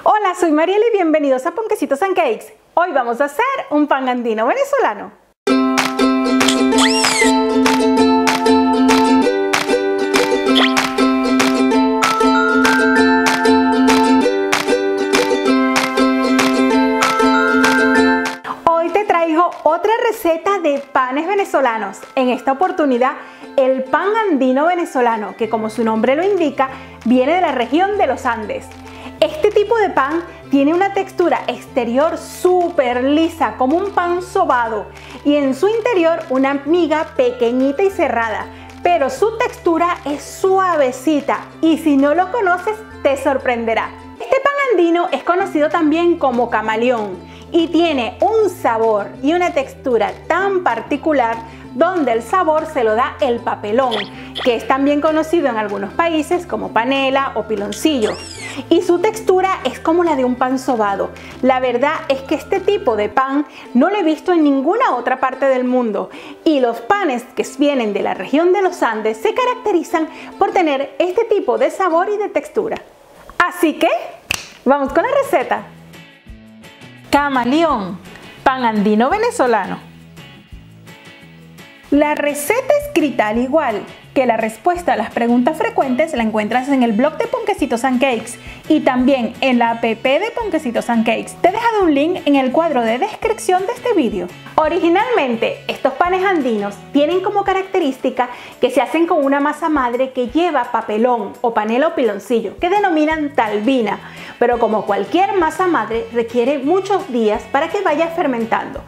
Hola, soy Mariela y bienvenidos a Ponquecitos and Cakes. Hoy vamos a hacer un pan andino venezolano. Hoy te traigo otra receta de panes venezolanos. En esta oportunidad, el pan andino venezolano, que como su nombre lo indica, viene de la región de los Andes. Este tipo de pan tiene una textura exterior súper lisa, como un pan sobado, y en su interior una miga pequeñita y cerrada, pero su textura es suavecita y si no lo conoces te sorprenderá. Este pan andino es conocido también como camaleón y tiene un sabor y una textura tan particular donde el sabor se lo da el papelón, que es también conocido en algunos países como panela o piloncillo. Y su textura es como la de un pan sobado. La verdad es que este tipo de pan no lo he visto en ninguna otra parte del mundo. Y los panes que vienen de la región de los Andes se caracterizan por tener este tipo de sabor y de textura. Así que, vamos con la receta. Camaleón, pan andino venezolano. La receta escrita al igual que la respuesta a las preguntas frecuentes la encuentras en el blog de Ponquecitos and Cakes y también en la app de Ponquecitos and Cakes. Te he dejado un link en el cuadro de descripción de este vídeo. Originalmente, estos panes andinos tienen como característica que se hacen con una masa madre que lleva papelón o panela o piloncillo, que denominan talbina, pero como cualquier masa madre requiere muchos días para que vaya fermentando.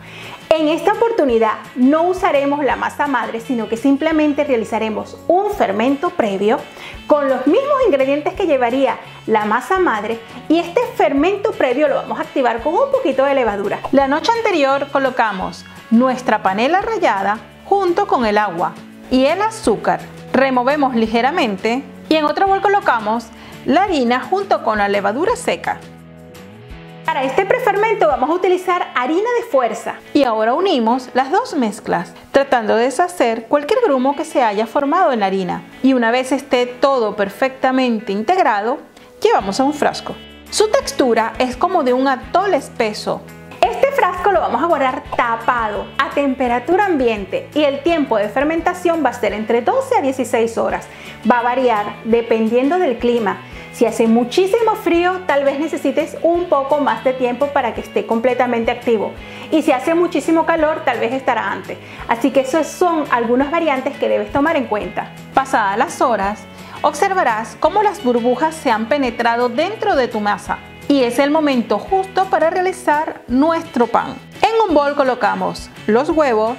En esta oportunidad no usaremos la masa madre, sino que simplemente realizaremos un fermento previo con los mismos ingredientes que llevaría la masa madre, y este fermento previo lo vamos a activar con un poquito de levadura. La noche anterior colocamos nuestra panela rallada junto con el agua y el azúcar. Removemos ligeramente y en otro bol colocamos la harina junto con la levadura seca. Para este prefermento vamos a utilizar harina de fuerza y ahora unimos las dos mezclas tratando de deshacer cualquier grumo que se haya formado en la harina, y una vez esté todo perfectamente integrado llevamos a un frasco. Su textura es como de un atole espeso. Este frasco lo vamos a guardar tapado a temperatura ambiente y el tiempo de fermentación va a ser entre 12 a 16 horas. Va a variar dependiendo del clima. Si hace muchísimo frío, tal vez necesites un poco más de tiempo para que esté completamente activo. Y si hace muchísimo calor, tal vez estará antes. Así que esas son algunas variantes que debes tomar en cuenta. Pasadas las horas, observarás cómo las burbujas se han penetrado dentro de tu masa. Y es el momento justo para realizar nuestro pan. En un bol colocamos los huevos,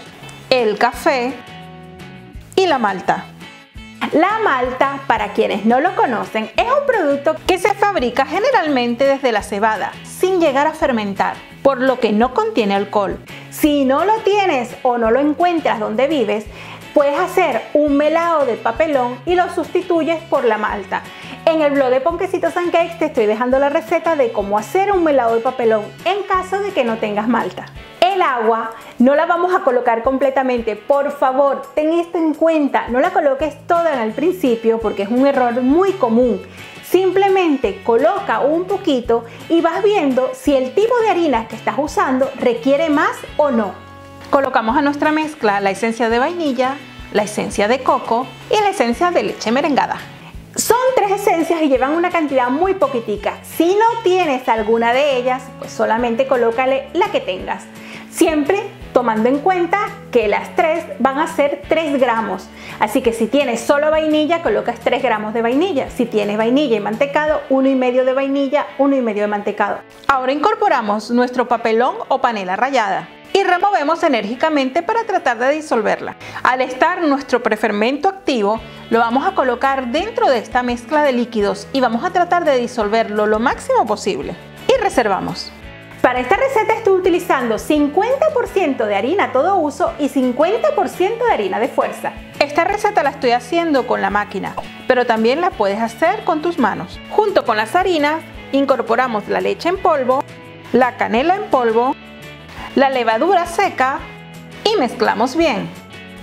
el café y la malta. La malta, para quienes no lo conocen, es un producto que se fabrica generalmente desde la cebada, sin llegar a fermentar, por lo que no contiene alcohol. Si no lo tienes o no lo encuentras donde vives, puedes hacer un melado de papelón y lo sustituyes por la malta. En el blog de Ponquecitos and Cakes te estoy dejando la receta de cómo hacer un melado de papelón en caso de que no tengas malta. El agua no la vamos a colocar completamente, por favor, ten esto en cuenta, no la coloques toda en el principio porque es un error muy común. Simplemente coloca un poquito y vas viendo si el tipo de harina que estás usando requiere más o no. Colocamos a nuestra mezcla la esencia de vainilla, la esencia de coco y la esencia de leche merengada. Son tres esencias y llevan una cantidad muy poquitica. Si no tienes alguna de ellas, pues solamente colócale la que tengas. Siempre tomando en cuenta que las tres van a ser 3 gramos. Así que si tienes solo vainilla, colocas 3 gramos de vainilla. Si tienes vainilla y mantecado, 1,5 de vainilla, 1,5 de mantecado. Ahora incorporamos nuestro papelón o panela rallada y removemos enérgicamente para tratar de disolverla. Al estar nuestro prefermento activo, lo vamos a colocar dentro de esta mezcla de líquidos y vamos a tratar de disolverlo lo máximo posible. Y reservamos. Para esta receta estoy utilizando 50% de harina a todo uso y 50% de harina de fuerza. Esta receta la estoy haciendo con la máquina, pero también la puedes hacer con tus manos. Junto con las harinas, incorporamos la leche en polvo, la canela en polvo, la levadura seca y mezclamos bien.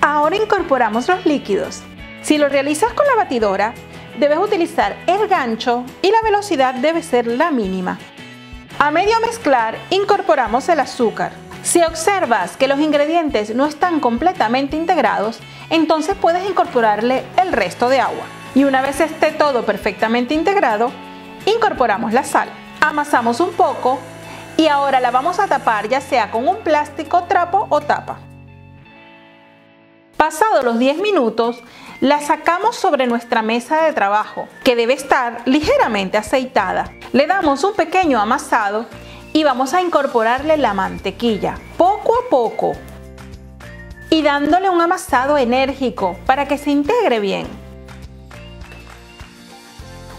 Ahora incorporamos los líquidos. Si lo realizas con la batidora, debes utilizar el gancho y la velocidad debe ser la mínima. A medio mezclar, incorporamos el azúcar. Si observas que los ingredientes no están completamente integrados, entonces puedes incorporarle el resto de agua. Y una vez esté todo perfectamente integrado, incorporamos la sal. Amasamos un poco y ahora la vamos a tapar ya sea con un plástico, trapo o tapa. Pasados los 10 minutos, la sacamos sobre nuestra mesa de trabajo, que debe estar ligeramente aceitada. Le damos un pequeño amasado y vamos a incorporarle la mantequilla, poco a poco, y dándole un amasado enérgico para que se integre bien.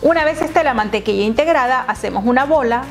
Una vez esté la mantequilla integrada, hacemos una bola,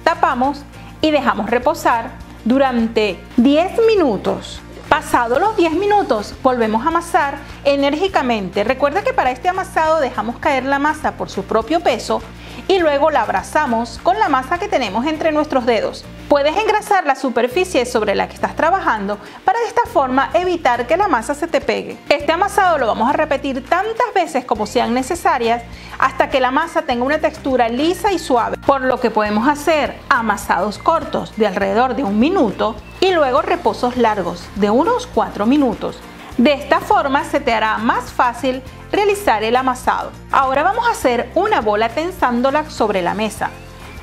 tapamos y dejamos reposar durante 10 minutos. Pasados los 10 minutos, volvemos a amasar enérgicamente. Recuerda que para este amasado dejamos caer la masa por su propio peso y luego la abrazamos con la masa que tenemos entre nuestros dedos. Puedes engrasar la superficie sobre la que estás trabajando para de esta forma evitar que la masa se te pegue. Este amasado lo vamos a repetir tantas veces como sean necesarias hasta que la masa tenga una textura lisa y suave, por lo que podemos hacer amasados cortos de alrededor de 1 minuto y luego reposos largos de unos 4 minutos. De esta forma se te hará más fácil realizar el amasado. Ahora vamos a hacer una bola tensándola sobre la mesa.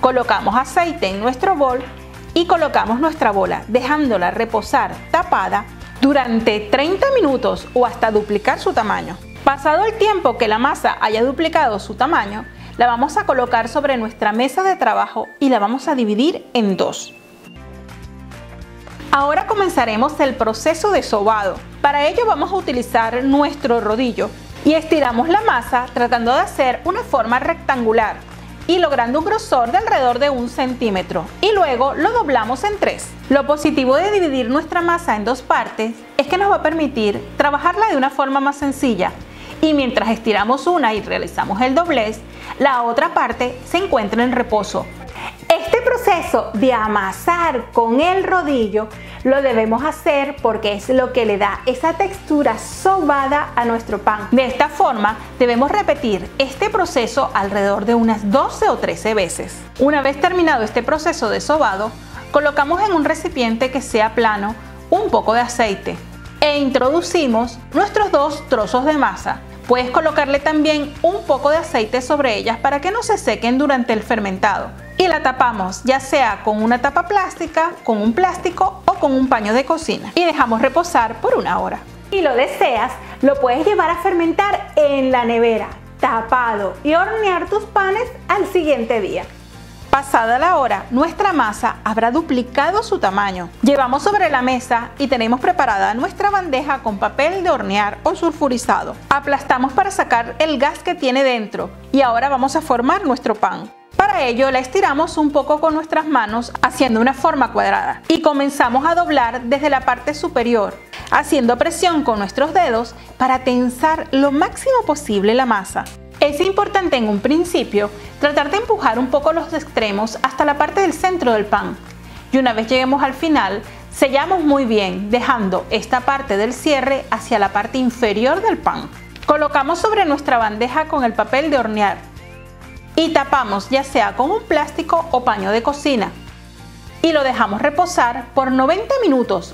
Colocamos aceite en nuestro bol y colocamos nuestra bola, dejándola reposar tapada durante 30 minutos o hasta duplicar su tamaño. Pasado el tiempo que la masa haya duplicado su tamaño, la vamos a colocar sobre nuestra mesa de trabajo y la vamos a dividir en 2. Ahora comenzaremos el proceso de sobado. Para ello vamos a utilizar nuestro rodillo y estiramos la masa tratando de hacer una forma rectangular y logrando un grosor de alrededor de 1 centímetro, y luego lo doblamos en 3. Lo positivo de dividir nuestra masa en 2 partes es que nos va a permitir trabajarla de una forma más sencilla, y mientras estiramos una y realizamos el doblez, la otra parte se encuentra en reposo. Este proceso de amasar con el rodillo lo debemos hacer porque es lo que le da esa textura sobada a nuestro pan. De esta forma debemos repetir este proceso alrededor de unas 12 o 13 veces. Una vez terminado este proceso de sobado, colocamos en un recipiente que sea plano un poco de aceite e introducimos nuestros 2 trozos de masa. Puedes colocarle también un poco de aceite sobre ellas para que no se sequen durante el fermentado. Y la tapamos ya sea con una tapa plástica, con un plástico o con un paño de cocina. Y dejamos reposar por 1 hora. Si lo deseas, lo puedes llevar a fermentar en la nevera, tapado, y hornear tus panes al siguiente día. Pasada la hora, nuestra masa habrá duplicado su tamaño. Llevamos sobre la mesa y tenemos preparada nuestra bandeja con papel de hornear o sulfurizado. Aplastamos para sacar el gas que tiene dentro y ahora vamos a formar nuestro pan. Para ello la estiramos un poco con nuestras manos haciendo una forma cuadrada y comenzamos a doblar desde la parte superior, haciendo presión con nuestros dedos para tensar lo máximo posible la masa. Es importante en un principio tratar de empujar un poco los extremos hasta la parte del centro del pan, y una vez lleguemos al final sellamos muy bien dejando esta parte del cierre hacia la parte inferior del pan. Colocamos sobre nuestra bandeja con el papel de hornear y tapamos ya sea con un plástico o paño de cocina y lo dejamos reposar por 90 minutos.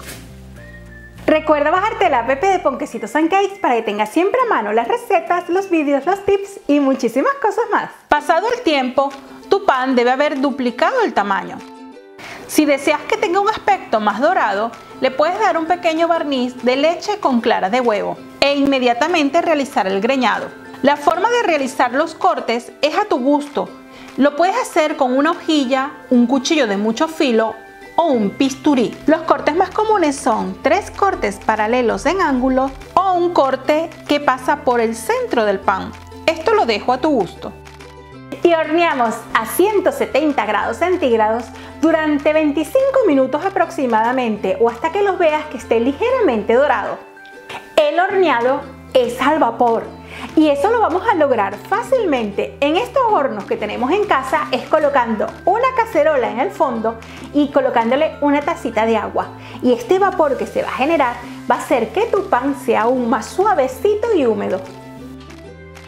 Recuerda bajarte la app de Ponquecitos & Cakes para que tengas siempre a mano las recetas, los vídeos, los tips y muchísimas cosas más. Pasado el tiempo, tu pan debe haber duplicado el tamaño. Si deseas que tenga un aspecto más dorado, le puedes dar un pequeño barniz de leche con clara de huevo e inmediatamente realizar el greñado. La forma de realizar los cortes es a tu gusto. Lo puedes hacer con una hojilla, un cuchillo de mucho filo o un bisturí. Los cortes más comunes son 3 cortes paralelos en ángulo o un corte que pasa por el centro del pan. Esto lo dejo a tu gusto. Y horneamos a 170 grados centígrados durante 25 minutos aproximadamente o hasta que los veas que esté ligeramente dorado. El horneado es al vapor y eso lo vamos a lograr fácilmente en estos hornos que tenemos en casa, es colocando una cacerola en el fondo y colocándole una tacita de agua, y este vapor que se va a generar va a hacer que tu pan sea aún más suavecito y húmedo.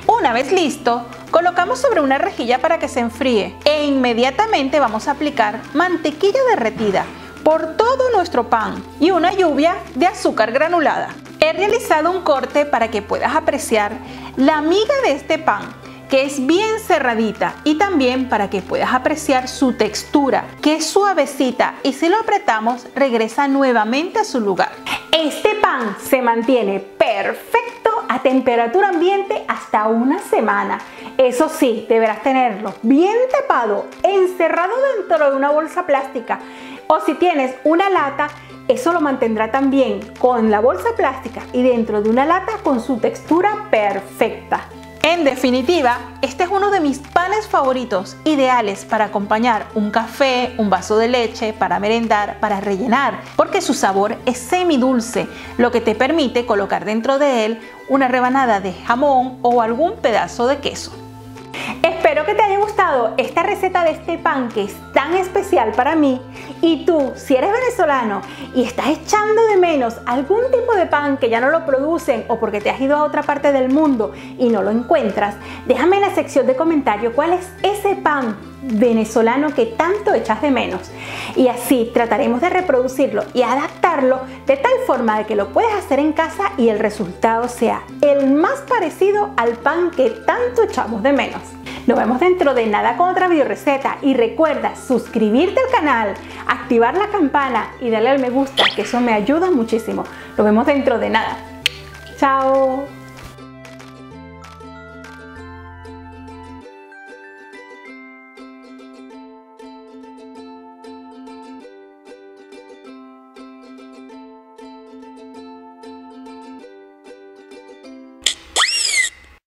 Una vez listo, Colocamos sobre una rejilla para que se enfríe e inmediatamente vamos a aplicar mantequilla derretida por todo nuestro pan y una lluvia de azúcar granulada. He realizado un corte para que puedas apreciar la miga de este pan, que es bien cerradita, y también para que puedas apreciar su textura, que es suavecita, y si lo apretamos regresa nuevamente a su lugar. Este pan se mantiene perfecto a temperatura ambiente hasta una semana. Eso sí, deberás tenerlo bien tapado, encerrado dentro de una bolsa plástica, o si tienes una lata, eso lo mantendrá también con la bolsa plástica y dentro de una lata con su textura perfecta. En definitiva, este es uno de mis panes favoritos, ideales para acompañar un café, un vaso de leche, para merendar, para rellenar, porque su sabor es semidulce, lo que te permite colocar dentro de él una rebanada de jamón o algún pedazo de queso. Espero que te haya gustado esta receta de este pan que es tan especial para mí, y tú, si eres venezolano y estás echando de menos algún tipo de pan que ya no lo producen o porque te has ido a otra parte del mundo y no lo encuentras, déjame en la sección de comentarios cuál es ese pan venezolano que tanto echas de menos, y así trataremos de reproducirlo y adaptarlo de tal forma de que lo puedas hacer en casa y el resultado sea el más parecido al pan que tanto echamos de menos. Nos vemos dentro de nada con otra video receta, y recuerda suscribirte al canal, activar la campana y darle al me gusta, que eso me ayuda muchísimo. Nos vemos dentro de nada. Chao.